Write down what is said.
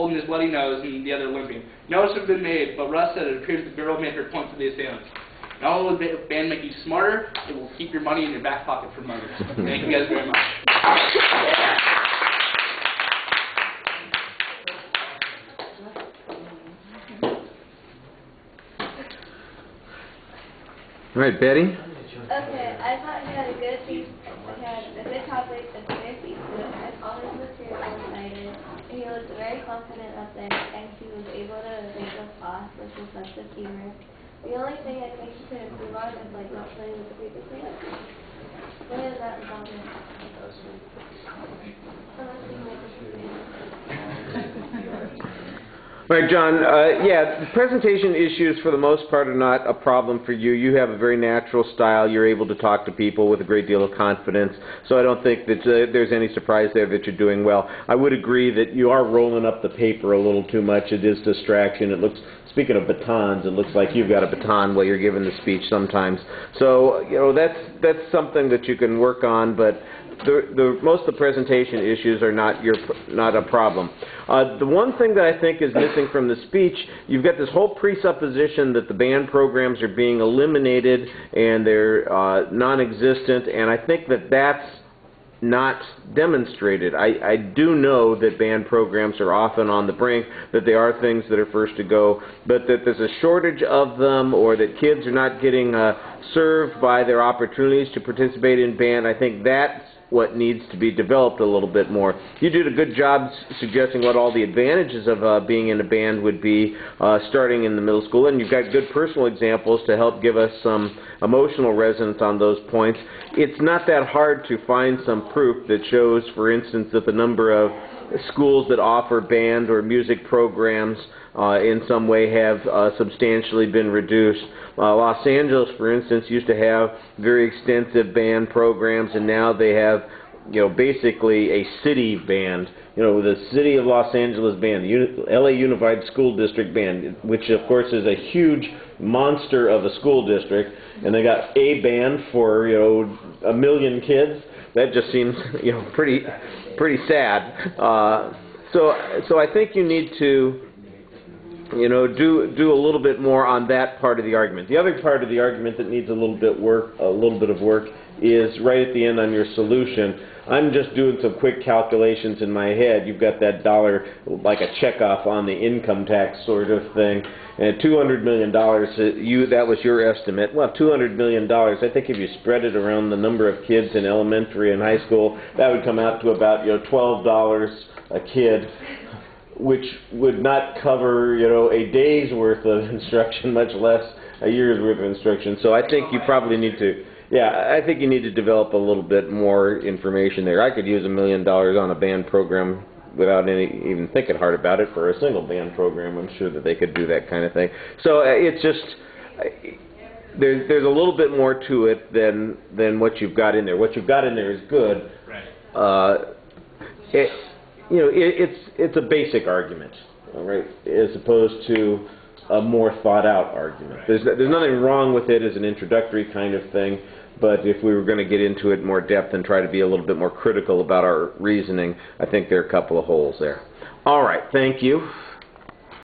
holding his bloody nose and the other limping. No notice had been made, but Russ said it appears the girl made her point to the assailants. Not only will the band make you smarter, it will keep your money in your back pocket for mothers. Thank you guys very much. All right, Betty. Okay, I thought he had a good speech. He had a good topic, a good speech, and all his material cited. He was very confident up there, and he was able to make us off with his sense of humor. The only thing I think he could improve on is like not playing with the paper plates. What is that about him? Unless he makes All right, John, yeah, the presentation issues for the most part are not a problem for you. You have a very natural style. You're able to talk to people with a great deal of confidence, so I don't think that there's any surprise there that you're doing well. I would agree that you are rolling up the paper a little too much. It is distraction. It looks, speaking of batons, it looks like you've got a baton while you're giving the speech sometimes. So, you know, that's something that you can work on, but most of the presentation issues are not a problem. The one thing that I think is missing from the speech, you've got this whole presupposition that the band programs are being eliminated and they're non-existent, and I think that that's not demonstrated. I do know that band programs are often on the brink, that they are things that are first to go, but that there's a shortage of them, or that kids are not getting served by their opportunities to participate in band. I think that's what needs to be developed a little bit more. You did a good job suggesting what all the advantages of being in a band would be starting in the middle school, and you've got good personal examples to help give us some emotional resonance on those points. It's not that hard to find some proof that shows, for instance, that the number of schools that offer band or music programs in some way have substantially been reduced. Los Angeles, for instance, used to have very extensive band programs, and now they have, you know, basically a city band. You know, the City of Los Angeles Band, the LA Unified School District Band, which of course is a huge monster of a school district, and they got a band for, you know, 1 million kids. That just seems, you know, pretty sad. So I think you need to, you know, do a little bit more on that part of the argument. The other part of the argument that needs a little bit of work is right at the end on your solution. I'm just doing some quick calculations in my head. You've got that dollar, like a checkoff on the income tax sort of thing, and $200 million. That was your estimate. Well, $200 million. I think if you spread it around the number of kids in elementary and high school, that would come out to about, you know, $12 a kid, which would not cover, you know, a day's worth of instruction, much less a year's worth of instruction. So I think you probably need to, yeah, I think you need to develop a little bit more information there. I could use $1 million on a band program without even thinking hard about it for a single band program. I'm sure that they could do that kind of thing. So it's just, there's a little bit more to it than what you've got in there. What you've got in there is good. Right. You know, it's a basic argument, all right, as opposed to a more thought-out argument. There's nothing wrong with it as an introductory kind of thing, but if we were going to get into it in more depth and try to be a little bit more critical about our reasoning, I think there are a couple of holes there. All right, thank you.